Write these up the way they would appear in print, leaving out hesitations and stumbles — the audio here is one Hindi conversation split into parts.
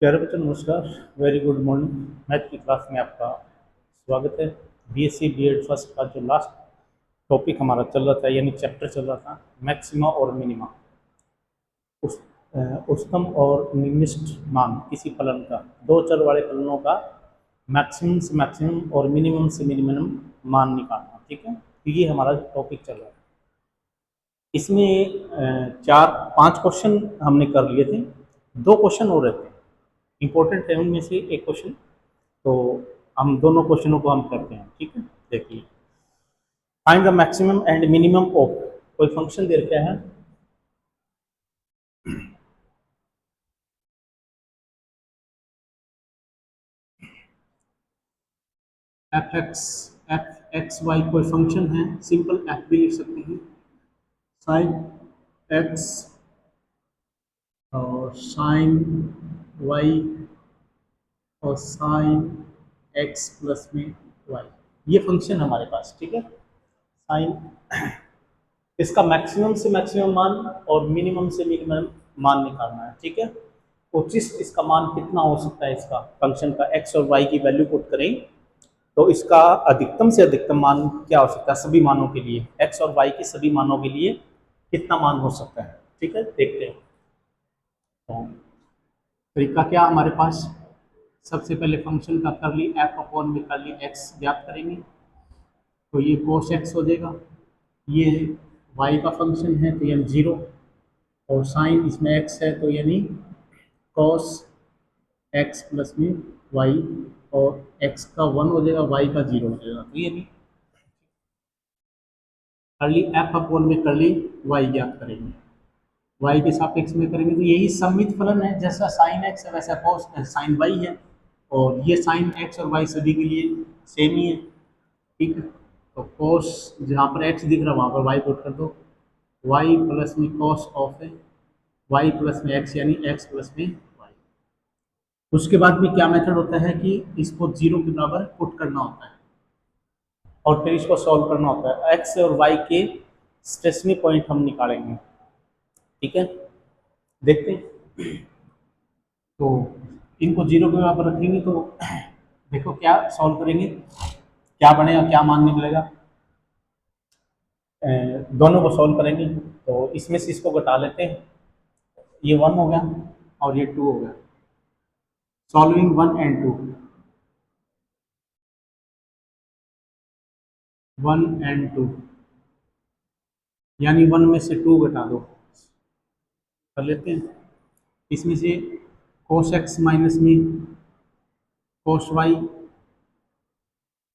प्यारे बच्चों नमस्कार। Very good morning. मैथ की क्लास में आपका स्वागत है। बीएससी बीएड फर्स्ट का जो लास्ट टॉपिक हमारा चल रहा था यानी चैप्टर चल रहा था मैक्सिमा और मिनिमा। उस उच्चतम और निम्नतम मान किसी फलन का, दो चर वाले फलनों का मैक्सिमम से मैक्सिमम और मिनिमम से मिनिमम मान निकालना। ठीक है, तो ये हमारा टॉपिक चल रहा है। इसमें चार पांच क्वेश्चन हमने कर लिए थे, दो क्वेश्चन और रहते हैं इंपॉर्टेंट है उनमें से एक क्वेश्चन। तो हम दोनों क्वेश्चनों को हम करते हैं। ठीक है, देखिए find the maximum and minimum of, कोई फंक्शन दे रखा है एफ एक्स वाई, कोई फंक्शन है, सिंपल एफ भी लिख सकते हैं, साइन एक्स और साइन वाई और साइन एक्स प्लस में वाई, ये फंक्शन हमारे पास। ठीक है, साइन इसका मैक्सिमम से मैक्सिमम मान और मिनिमम से मिनिमम मान निकालना है। ठीक है, उचित इसका मान कितना हो सकता है, इसका फंक्शन का एक्स और वाई की वैल्यू पुट करें तो इसका अधिकतम से अधिकतम मान क्या हो सकता है सभी मानों के लिए, एक्स और वाई के सभी मानों के लिए कितना मान हो सकता है। ठीक है, देखते हैं। तो तरीका क्या हमारे पास, सबसे पहले फंक्शन का कर ली एफ अपॉन में कर ली एक्स ज्ञात करेंगे, तो ये कोस एक्स हो जाएगा। ये वाई का फंक्शन है तो यानी जीरो, और साइन इसमें एक्स है तो यानी कॉस एक्स प्लस में वाई, और एक्स का वन हो जाएगा, वाई का जीरो हो जाएगा। तो ये नहीं कर ली एफ अपॉन में कर ली वाई ज्ञात करेंगे, वाई के सापेक्ष में करेंगे तो यही सममित फलन है, जैसा साइन एक्स है वैसा कॉस साइन वाई है, और ये साइन एक्स और वाई सभी के लिए सेम ही है। ठीक है, तो कॉस जहाँ पर एक्स दिख रहा है वहाँ पर वाई पुट कर दो, वाई प्लस में कॉस ऑफ है वाई प्लस में एक्स यानी एक्स प्लस में वाई। उसके बाद में क्या मेथड होता है कि इसको जीरो के बराबर पुट करना होता है और फिर इसको सॉल्व करना होता है। एक्स और वाई के स्टेशनरी पॉइंट हम निकालेंगे। ठीक है, देखते हैं। तो इनको जीरो के बराबर रखेंगे तो देखो क्या सॉल्व करेंगे, क्या बनेगा, क्या मान निकलेगा। दोनों को सॉल्व करेंगे तो इसमें से इसको घटा लेते हैं, ये वन हो गया और ये टू हो गया। Solving one and two, one and two यानी वन में से टू घटा दो, कर लेते हैं। इसमें से कोस एक्स माइनस में कोस वाई,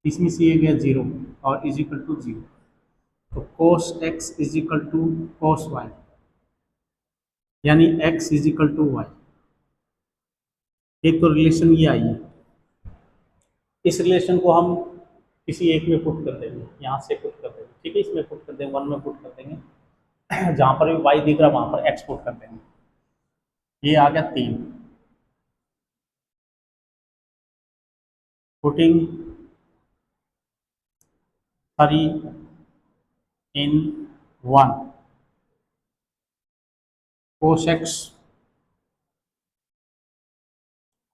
इसमें से ये गया जीरो और इज इक्वल टू जीरो, तो cos X is equal to cos Y यानी X is equal to Y. एक तो रिलेशन ये आई है, इस रिलेशन को हम किसी एक में पुट कर देंगे, यहाँ से पुट कर देंगे। ठीक है, इसमें पुट कर देंगे, वन में पुट कर देंगे, जहाँ पर भी वाई दिख रहा है वहाँ पर एक्स पुट कर देंगे। ये आ गया तीन, putting 3 in 1 cos x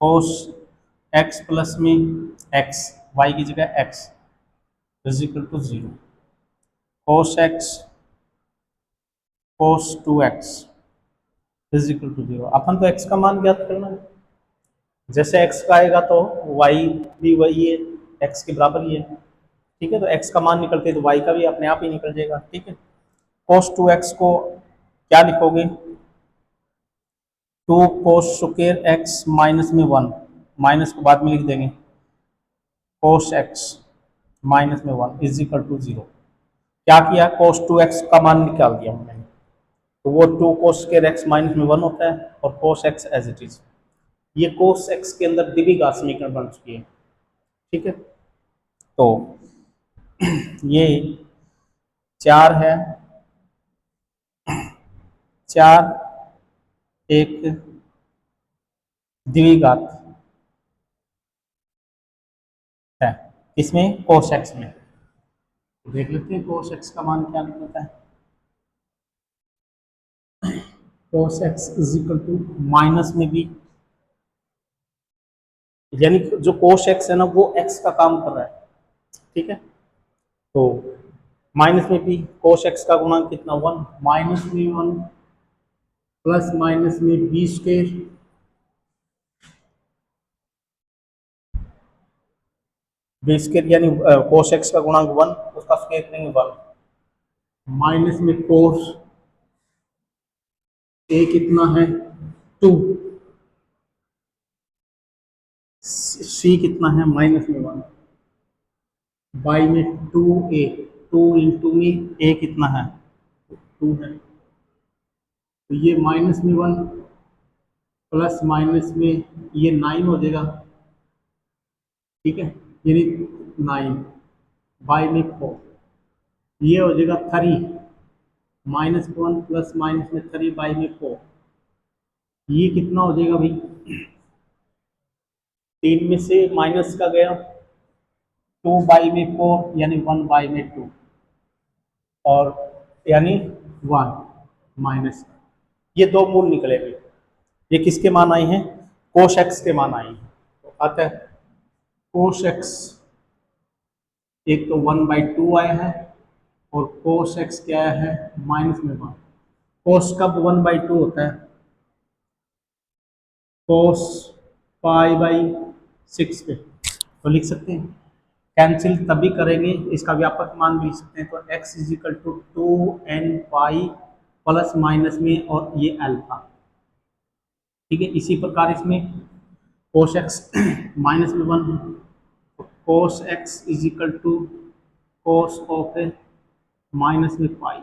cos x plus में x, y की जगह x is equal to zero, cos x cos 2x is equal to zero. अपन तो x का मान ज्ञात करना है, जैसे x का आएगा तो y भी वही है, x के बराबर ही है। ठीक है, तो x का मान निकलते तो y का भी अपने आप ही निकल जाएगा। ठीक है, cos 2x को क्या लिखोगे, two cos square X minus में वन, माइनस को बाद में लिख देंगे, कोस एक्स माइनस में one is equal to zero. क्या किया, कोस टू एक्स का मान निकाल दिया हमने, तो वो two cos square X minus में वन होता है और cos X as it is. ये कोस एक्स के अंदर द्विघात समीकरण बन चुकी है। ठीक है, तो ये चार है, चार एक द्विघात है, इसमें कोस एक्स में देख लेते हैं कोस एक्स का मान क्या निकलता है। Cos X is equal to minus में भी यानी जो कोश एक्स है ना वो एक्स का काम कर रहा है, ठीक है। तो माइनस में भी कोश एक्स का गुणांक कितना 1, माइनस में 1 प्लस माइनस में बी स्क्वायर बी स्क्वायर यानी कोश एक्स का गुणांक 1, उसका स्क्वायर करेंगे 1, माइनस में कोस ए कितना है 2, सी कितना है माइनस में 1, बाई में 2a, 2 इंटू में ए कितना है 2 है, तो ये माइनस में 1 प्लस माइनस में ये 9 हो जाएगा, ठीक है, यानी 9 बाई में 4, ये हो जाएगा 3, माइनस 1 प्लस माइनस में 3 बाई में 4, ये कितना हो जाएगा भाई, 3 में से माइनस का गया 2 बाई में 4 यानी 1 बाई में 2, और यानी 1 माइनस, ये दो मूल निकले हुए, ये किसके मान आई हैं, कोश एक्स के मान आई हैं। तो आता है कोश एक्स, एक तो 1/2 आया है और कोस एक्स क्या आया है माइनस में 1। कोस कब 1/2 होता है, कोस π/6 पे, तो लिख सकते हैं, कैंसिल तभी करेंगे, इसका व्यापक मान भी लिख सकते हैं, तो x is equal to 2n plus minus में और ये अल्फा, ठीक है। इसी प्रकार इसमें कोस एक्स माइनस में 1 है, तो cos X is equal to cos of minus में पाई,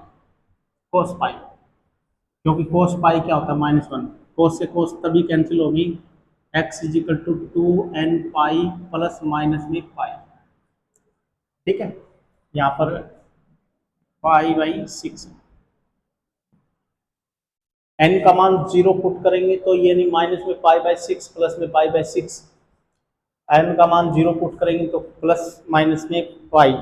कोस पाई, क्योंकि कोस पाई क्या होता है -1, कोस से कोस तभी कैंसिल होगी, x is equal to 2n pi plus minus में पाई, ठीक है। यहाँ पर π/6 n का मान 0 पुट करेंगे तो ये नहीं माइनस में π/6 प्लस में π/6, n का मान 0 पुट करेंगे तो प्लस माइनस में पाई,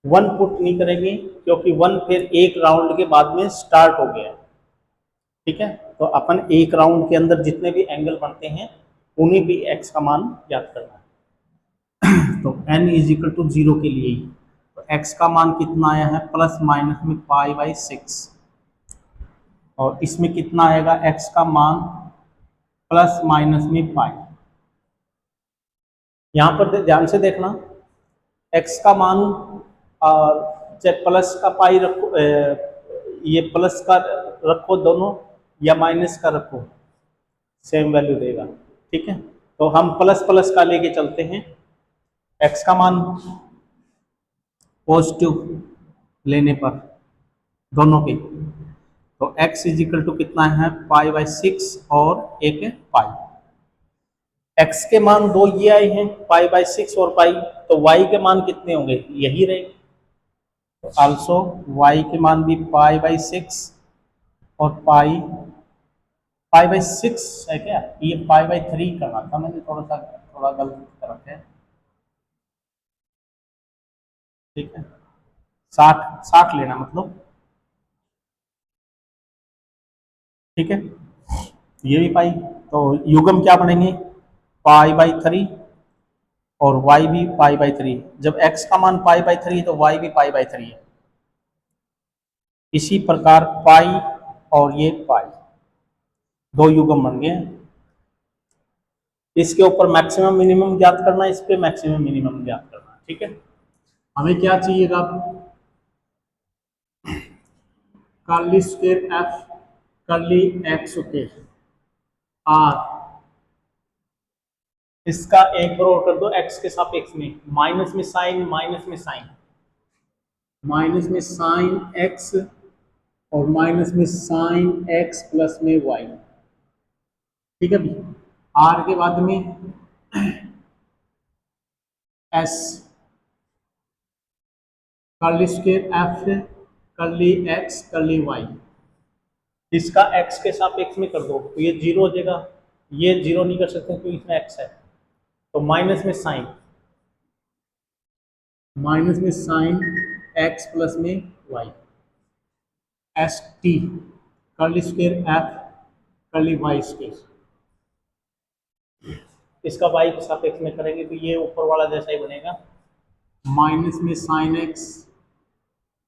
1 पुट नहीं करेंगे क्योंकि 1 फिर एक राउंड के बाद में स्टार्ट हो गया, ठीक है। तो अपन एक राउंड के अंदर जितने भी एंगल बनते हैं उन्हें भी x का मान याद करना है। तो n इज इक्वल टू 0 के लिए ही, तो x का मान कितना आया है प्लस माइनस में π/6, और इसमें कितना आएगा x का मान प्लस माइनस में पाई। यहाँ पर ध्यान से देखना, x का मान चाहे प्लस का पाई रखो, ये प्लस का रखो दोनों या माइनस का रखो, सेम वैल्यू देगा, ठीक है। तो हम प्लस प्लस का लेके चलते हैं, x का मान पॉजिटिव लेने पर दोनों के, तो x इज इक्वल टू कितना है π/6 और एक है पाई, x के मान दो ये आए हैं π/6 और पाई, तो y के मान कितने होंगे यही रहेंगे, तो आल्सो y के मान भी π/6 और π/6 है क्या, ये π/3 करना था मैंने, थोड़ा गलत कर रखा है, ठीक है, 60 लेना मतलब, ठीक है, ये भी पाई, तो युग्म क्या बनेंगे π/3 और y भी π/3, जब x का मान π/3 तो y भी π/3 है, इसी प्रकार पाई और ये पाई दो युग्म बन गए, इसके ऊपर मैक्सिमम मिनिमम ज्ञात करना है, इस पे मैक्सिमम मिनिमम ज्ञात करना है, ठीक है। हमें क्या चाहिएगा, curly square F curly X square R, इसका एक बार कर दो x के सापेक्ष में, माइनस में साइन माइनस में साइन x और माइनस में साइन x प्लस में y, ठीक है। आर के बाद में s curly square F curly x curly y, इसका x के सापेक्ष में कर दो तो ये 0 हो जाएगा, ये 0 नहीं कर सकते क्योंकि इसमें x है, तो माइनस में साइन x प्लस में y, S T curly square F curly y square, इसका वाई के सापेक्ष में करेंगे तो ये ऊपर वाला जैसा ही बनेगा, माइनस में साइन एक्स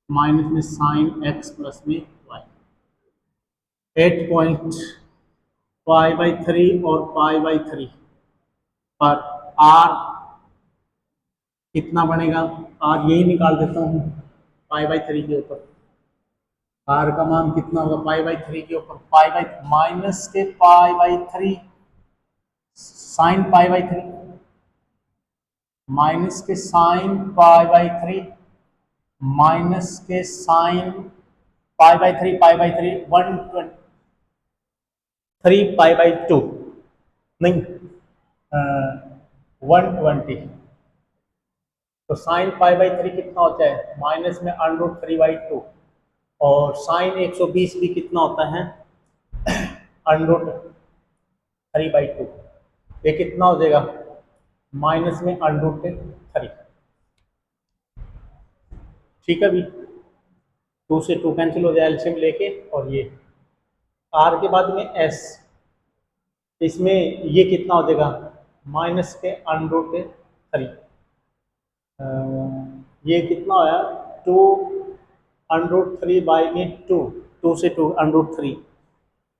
माइनस में साइन एक्स प्लस में वाई। 8.π/3 और π/3 पर आर कितना बनेगा, आर यही निकाल देता हूँ π/3 के ऊपर। आर का मान कितना होगा π/3 के ऊपर, माइनस के π/3 साइन π/3 माइनस के साइन π/3 माइनस के साइन π/3 1/3 नहीं 120। तो साइन π/3 कितना होता है, माइनस में √3/2 और साइन 120 भी कितना होता है √3/2। ये कितना हो जाएगा, माइनस में √3। ठीक है, अभी 2 से 2 कैंसिल हो जाए एलसीएम लेके, और ये आर के बाद में एस, इसमें ये कितना हो जाएगा, माइनस के √3। ये कितना होया 2√3/2, 2 से 2 √3,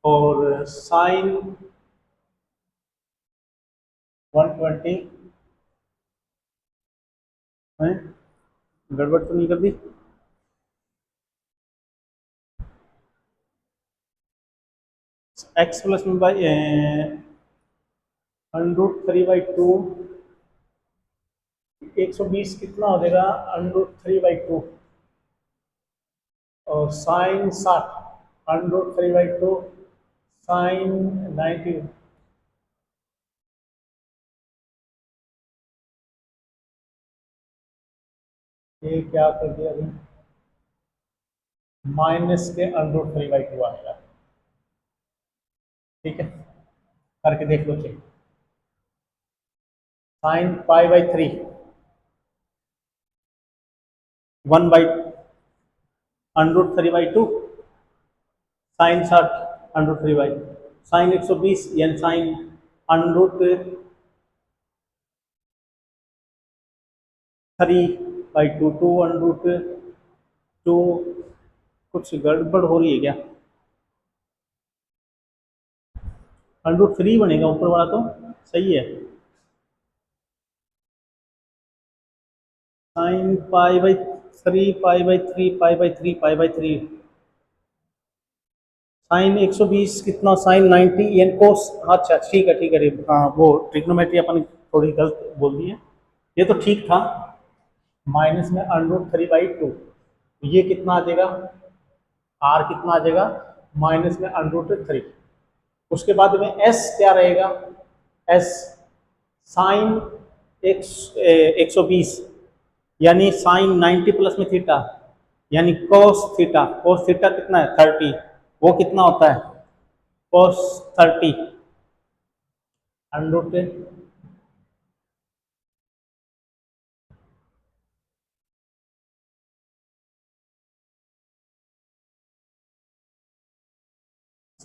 और साइन 120 है, गड़बड़ तो नहीं कर दी, एक्स प्लस में बाई √3/2, 120 कितना हो जाएगा √3/2, और साइन 60 √3/2 साइन 90। ये क्या कर दिया अभी, माइनस के √3/2 आएगा। ठीक है, करके देख लो चेक। साइन π/3 1/√3/2 साइन 60 √3/, साइन 120 यानी साइन √3/2 2 कुछ गड़बड़ हो रही है क्या, √3 बनेगा ऊपर वाला तो सही है। साइन π/3 साइन 120 कितना, साइन 90 यानी कोस, अच्छा ठीक है ठीक है, हाँ वो ट्रिग्नोमेट्री अपन थोड़ी गलत बोल दी है, ये तो ठीक था। माइनस में √3/2, ये कितना आ जाएगा, आर कितना आ जाएगा, माइनस में √3। उसके बाद में एस क्या रहेगा, एस साइन 120 यानी साइन 90 प्लस में थीटा यानी कोस थीटा, कोस थीटा कितना है 30, वो कितना होता है कोस 30 √3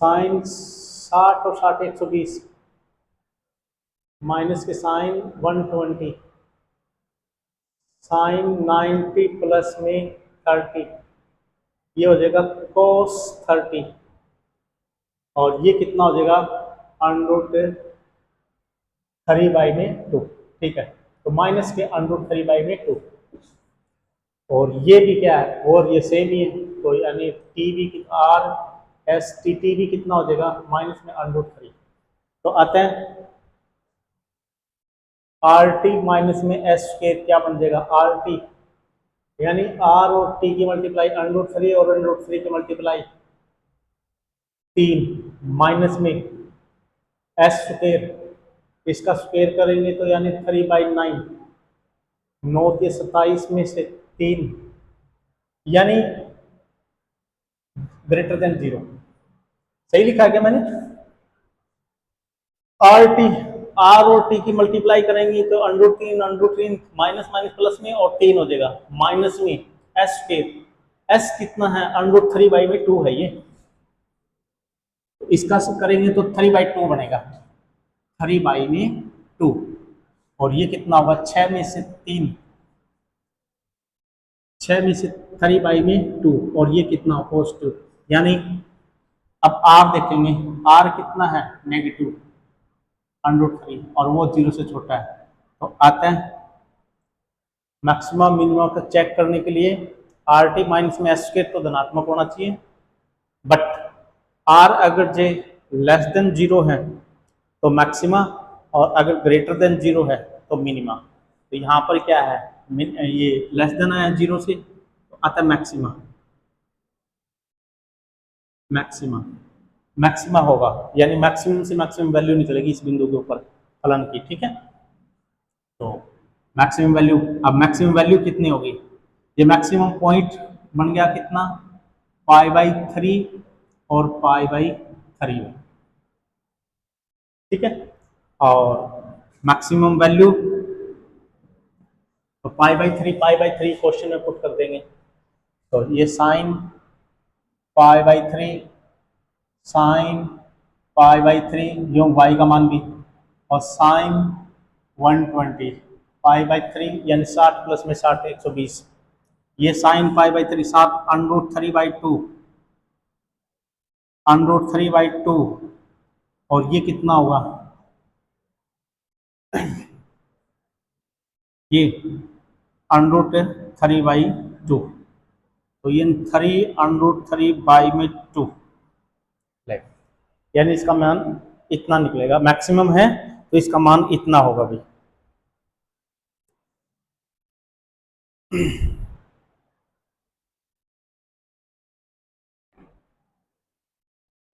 साइन 60 और 60 120 माइनस के साइन 120 साइन 90 प्लस में 30, ये हो जाएगा कोस 30, और ये कितना हो जाएगा √3/2। ठीक है, तो माइनस के √3/2, और ये भी क्या है, और ये सेम ही है, तो यानी टी भी आर एस टी टी भी कितना हो जाएगा माइनस में √3। तो आते हैं आर टी माइनस में एस स्क्वायर क्या बन जाएगा आर टी, यानी आर और टी की मल्टीप्लाई √3 और √3 की मल्टीप्लाई 3 माइनस में एस स्क्वायर, इसका स्क्वायर करेंगे तो यानी 3/9, 9 के 27 में से 3 यानी ग्रेटर देन 0। सही लिखा क्या मैंने, आर टी, आर और टी की मल्टीप्लाई करेंगे तो √3 माइनस माइनस प्लस में और 3 हो जाएगा माइनस में एस स्क्वायर, एस कितना है √3/2 है ये, तो इसका करेंगे तो 3/2 बनेगा, 3/2 2, और ये कितना होगा 6 में से 3, 6 में से 3 बाई में 2, और ये कितना पॉजिटिव, यानी अब आर देखेंगे, आर कितना है नेगेटिव √3, और वो 0 से छोटा है, तो आता है मैक्सिमम मिनिमम का चेक करने के लिए आर टी माइनस में एस स्क्वायर तो धनात्मक होना चाहिए, बट आर अगर जे लेस देन 0 है तो मैक्सिमा, और अगर ग्रेटर देन 0 है तो मिनिमा। तो यहाँ पर क्या है, ये लेस देन आया 0 से, तो आता है मैक्सिमा, मैक्सिमा मैक्सिमा होगा, यानी मैक्सिमम से मैक्सिमम वैल्यू निकलेगी इस बिंदु के ऊपर फलन की, ठीक है। तो मैक्सिमम वैल्यू, अब मैक्सिमम वैल्यू कितनी होगी, ये मैक्सिमम पॉइंट बन गया कितना π/3 और π/3, ठीक है। और मैक्सिमम वैल्यू तो π/3 क्वेश्चन में पुट कर देंगे, तो ये साइन π/3 साइन π/3 यूं y का मान भी, और साइन 120 π/3 यानी 60 प्लस में 60 120, ये साइन π/3 7 √3/2 √3/2, और ये कितना होगा, ये √3/2, तो ये 3√3/2, यानी इसका मान इतना निकलेगा, मैक्सिमम है तो इसका मान इतना होगा भाई।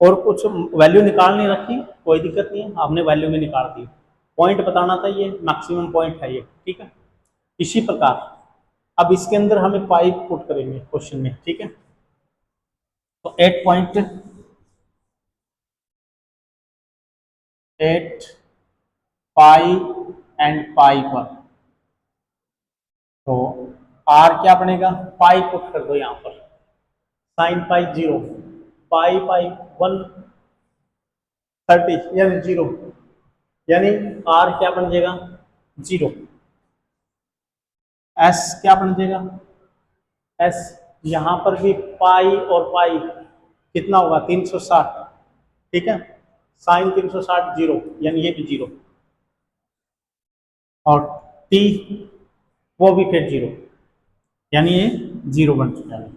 और कुछ वैल्यू निकालनी रखी, कोई दिक्कत नहीं है, आपने वैल्यू भी निकाल दी, पॉइंट बताना था, ये मैक्सिमम पॉइंट है ये, ठीक है। इसी प्रकार अब इसके अंदर हमें पाइप पुट करेंगे क्वेश्चन में, ठीक है। तो 8 पाई एंड पाई पर, तो आर क्या बनेगा, पाई पुट कर दो यहाँ पर, साइन पाई 0, पाई 130 यानी 0, यानी आर क्या बन जाएगा 0, एस क्या बन जाएगा एस, यहां पर भी पाई और पाई कितना होगा 360, ठीक है, साइन 360 0, यानी ये भी 0, और टी वो भी फिर 0, यानी ये 0 बन चुका है,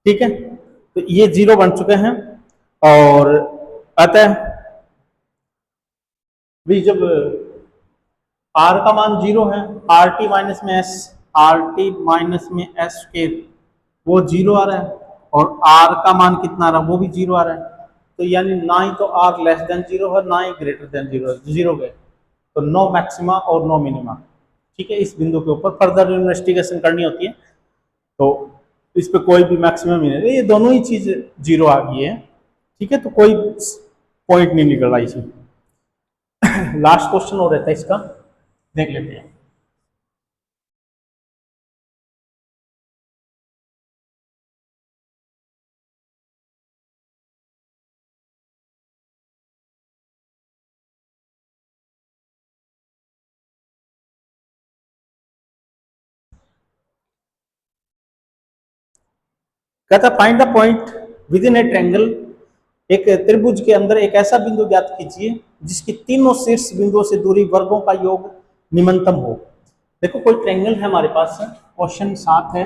ठीक है। तो ये 0 बन चुके हैं, और अतः भी जब आर का मान 0 है, आर टी माइनस में एस, आर टी माइनस में एस स्क्वायर वो 0 आ रहा है, और आर का मान कितना आ रहा है, वो भी 0 आ रहा है, तो यानी ना ही तो आर लेस देन 0 है, ना ही ग्रेटर देन 0 है, 0 गए, तो नो मैक्सिमा और नो मिनिमा, ठीक है। इस बिंदु के ऊपर फर्दर इन्वेस्टिगेशन करनी होती है, तो इस पे कोई भी मैक्सिमम ही नहीं, ये दोनों ही चीज 0 आ गई है, ठीक है, तो कोई पॉइंट नहीं निकल रहा इसमें। लास्ट क्वेश्चन हो रहता है इसका, देख लेते हैं। कहता find the point with in A triangle, एक त्रिभुज के अंदर एक ऐसा बिंदु ज्ञात कीजिए जिसकी तीनों शीर्ष बिंदुओं से दूरी वर्गों का योग निम्नतम हो। देखो कोई ट्रायंगल है हमारे पास, क्वेश्चन 7 है,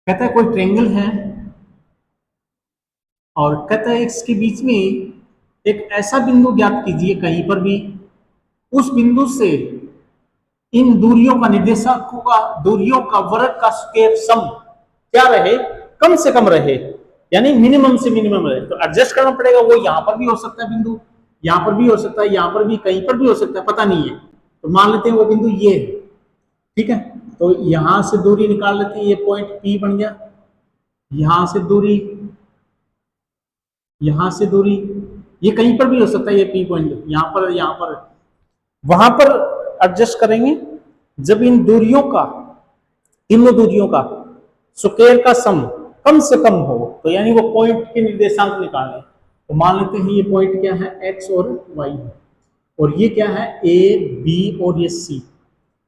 कहता है कोई ट्रायंगल है और कहता है इसके बीच में एक ऐसा बिंदु ज्ञात कीजिए कहीं पर भी, उस बिंदु से इन दूरियों का निर्देशांकों का दूरियों का वर्ग का स्क्वायर सम क्या रहे, कम से कम रहे, यानी मिनिमम से मिनिमम रहे। तो एडजस्ट करना पड़ेगा, वो यहां पर भी हो सकता है बिंदु, यहां पर भी हो सकता है, यहां पर भी, कहीं पर भी हो सकता है, पता नहीं है। तो मान लेते हैं वो बिंदु ये है, ठीक है। तो यहां से दूरी निकाल लेते हैं, ये पॉइंट P बन गया, यहां से दूरी, यहां से दूरी, ये कहीं पर भी हो सकता है, ये P पॉइंट यहां पर वहां पर एडजस्ट करेंगे जब इन दूरियों का, तीनों दूरियों का स्क्वायर का सम कम से कम हो, तो यानी वो पॉइंट के निर्देशांक निकालें। तो मान लेते हैं ये पॉइंट क्या है, एक्स और वाई है, और ये क्या है, ए बी और ये सी,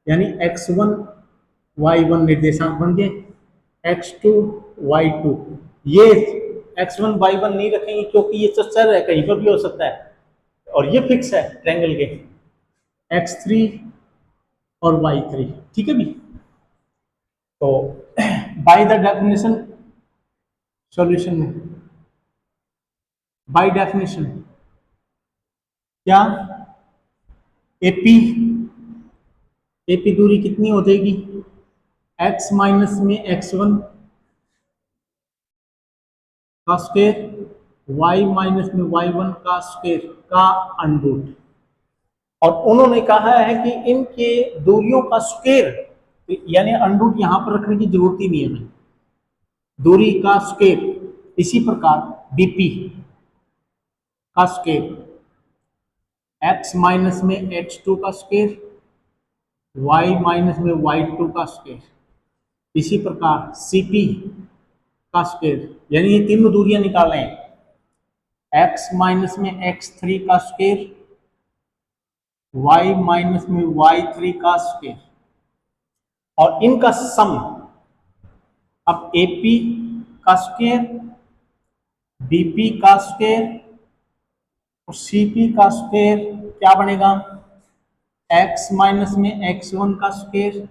यानी x1 y1 निर्देशांक बन गए, x2 y2। ये x1 y1 नहीं रखेंगे क्योंकि ये तो चर है, कहीं पर भी हो सकता है, और ये फिक्स है ट्रायंगल के, x3 और y3। ठीक है भी। तो बाय द डेफिनेशन सॉल्यूशन में, बाय डेफिनेशन क्या, एपी, एपी दूरी कितनी हो जाएगी, x माइनस में x1 का स्क्वायर, y माइनस में y1 का स्क्वायर का अंडरूट। और उन्होंने कहा है कि इनके दूरियों का स्क्वायर, यानी अंडरूट यहां पर रखने की जरूरत ही नहीं है हमें, दूरी का स्क्वायर। इसी प्रकार बीपी का स्क्वायर, x माइनस में x2 का स्क्वायर, y माइनस में y2 का स्क्वायर। इसी प्रकार सीपी का स्क्वायर, यानी ये तीनों दूरियां निकाल रहे हैं, x माइनस में x3 का स्क्वायर, y माइनस में y3 का स्क्वायर, और इनका सम। अब AP का स्क्वायर, BP का स्क्वायर और CP का स्क्वायर क्या बनेगा, x माइनस में x1 का स्क्वायर,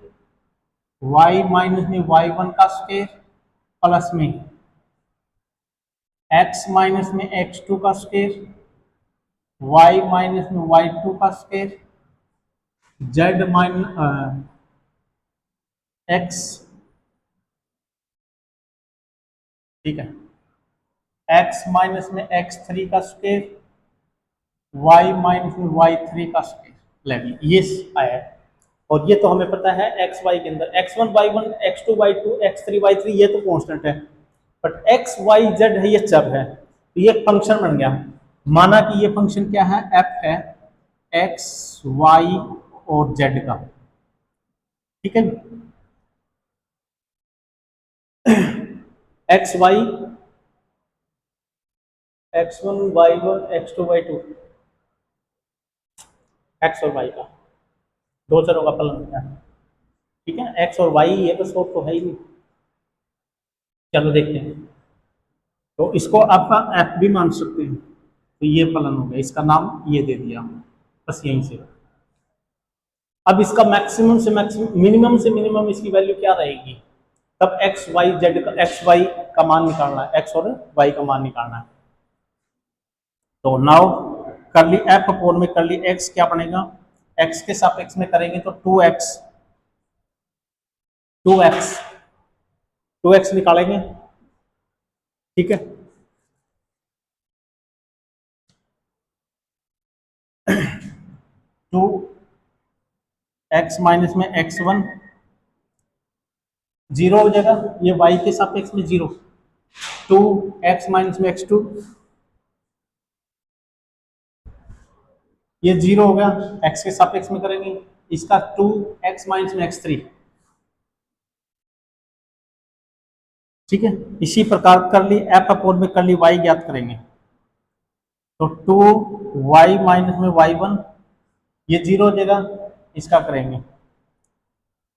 y माइनस में y1 का स्क्वायर, प्लस में x माइनस में x2 का स्क्वायर, y माइनस में y2 का स्क्वायर, z माइनस x, ठीक है, x माइनस में x3 का स्क्वायर, y माइनस में y3 का स्क्वायर। ये आया है, और ये तो हमें पता है एक्स वाई के अंदर x1 y1 x2 y2 x3 y3 ये तो कांस्टेंट है, बट x y z है, ये चर है, तो ये फंक्शन बन गया। माना कि ये फंक्शन क्या है, f है x y और z का। ठीक है, X Y, x1 y1 x2 y2, X और वाई का दो चरों का फलन है। ठीक है, एक्स और वाई ये बस, और तो है ही नहीं। चलो देखते हैं, तो इसको आपका एफ भी मान सकते हैं, तो ये फलन हो गया, इसका नाम ये दे दिया हमने, बस यहीं से। अब इसका मैक्सिमम से मैक्सिमम, मिनिमम से मिनिमम इसकी वैल्यू क्या रहेगी, तब एक्स वाई जेड का, एक्स वाई का मान निकालना है, एक्स और वाई का मान निकालना है। तो नाउ करली एफ अपोन में करली एक्स क्या बनेगा, एक्स के सापेक्ष में करेंगे तो 2x, 2x 2x निकालेंगे। ठीक है, टू एक्स माइनस में x1 जीरो हो जाएगा, ये y के सापेक्ष में जीरो, 2x माइनस में x2 ये जीरो हो गया, x के सापेक्ष में करेंगे, इसका 2x माइनस में x3। ठीक है, इसी प्रकार कर ली एफ अपोन में कर ली y ज्ञात करेंगे, तो 2y माइनस में y1 ये जीरो हो जाएगा, इसका करेंगे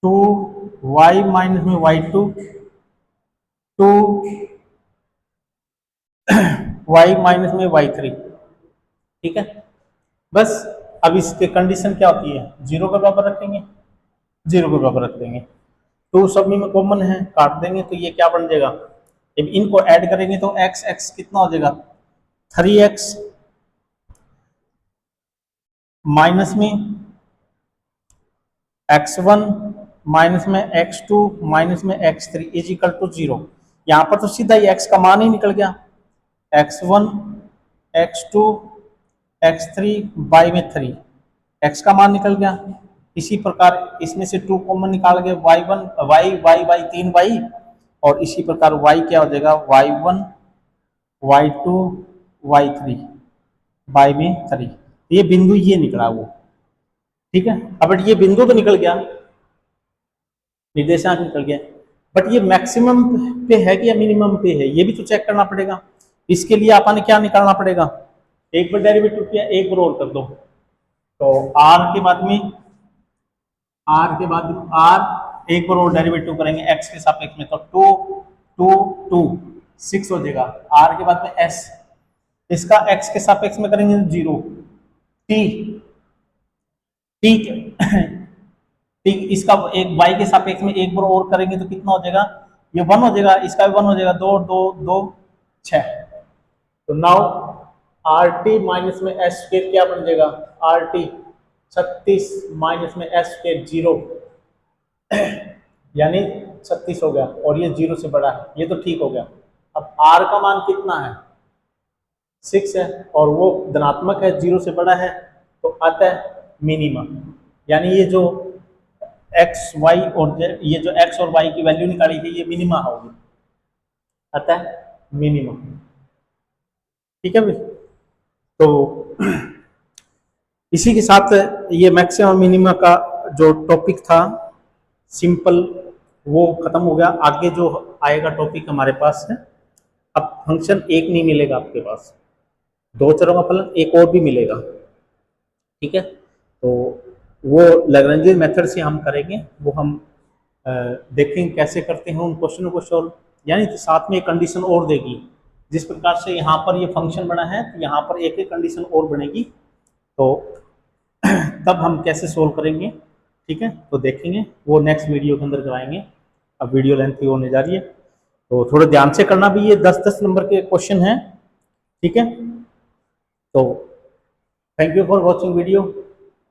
2y माइनस में y2, 2y माइनस में y3। ठीक है, बस अब इसके कंडीशन क्या होती है, जीरो के बराबर रखेंगे, जीरो के बराबर रख देंगे, टू सब में कॉमन है, काट देंगे, तो ये क्या बन जाएगा, जब इनको ऐड करेंगे तो x x कितना हो जाएगा, 3x माइनस में x1 माइनस में x2 माइनस में x3 इज इक्वल टू 0। यहां पर तो सीधा ही x का मान ही निकल गया, x1 x2 x3 बाई में 3, x का मान निकल गया। इसी प्रकार इसमें से 2 कॉमन निकाल गए, y1 y y by 3y, और इसी प्रकार y क्या हो जाएगा, y1 y2 y3 बाई में 3। ये बिंदु ये निकला वो। ठीक है, अब ये बिंदु तो निकल गया, निर्देशांक निकल गया, बट ये मैक्सिमम पे है कि या मिनिमम पे है, ये भी तो चेक करना पड़ेगा। इसके लिए अपन क्या निकालना पड़ेगा, एक बार डेरिवेटिव किया, एक बार और कर दो, तो आर के बाद में आर एक बार और डेरिवेटिव करेंगे एक्स के सापेक्ष में, तो 6 हो जाएगा। आर के बाद में एस, इसका एक्स के सापेक्ष में करेंगे 0, टी ठीक ठीक, इसका एक वाई के सापेक्ष में एक बार और करेंगे तो कितना हो जाएगा, ये 1 हो जाएगा, इसका भी 1 हो जाएगा, 2 2 2 6। तो नाउ आर टी माइनस में एस स्क्वायर क्या बन जाएगा, आर टी 36 माइनस में एस स्क्वायर 0 यानी 36 हो गया, और ये 0 से बड़ा है, ये तो ठीक हो गया। अब आर का मान कितना है, 6 है, और वो धनात्मक है, 0 से बड़ा है, तो आता है मिनिमम, यानी ये जो एक्स वाई और ये जो एक्स और वाई की वैल्यू निकाली थी ये मिनिमा होगी, आता है मिनिमम। ठीक है भाई, तो इसी के साथ ये मैक्सिमम मिनिमा का जो टॉपिक था सिंपल वो खत्म हो गया। आगे जो आएगा टॉपिक हमारे पास है, अब फंक्शन एक नहीं मिलेगा आपके पास, दो चरों का फलन एक और भी मिलेगा। ठीक है, तो वो लैग्रेंज मेथड से हम करेंगे, वो हम देखेंगे कैसे करते हैं उन क्वेश्चनों को सॉल्व, यानी कि साथ में एक कंडीशन और देगी, जिस प्रकार से यहाँ पर ये फंक्शन बना है तो यहाँ पर एक कंडीशन और बनेगी, तो तब हम कैसे सोल्व करेंगे। ठीक है, तो देखेंगे वो नेक्स्ट वीडियो के अंदर कराएंगे। अब वीडियो लेंथी होने जा रही है, तो थोड़ा ध्यान से करना भी, ये 10-10 नंबर के क्वेश्चन हैं। ठीक है, तो thank you for watching video,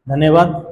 धन्यवाद।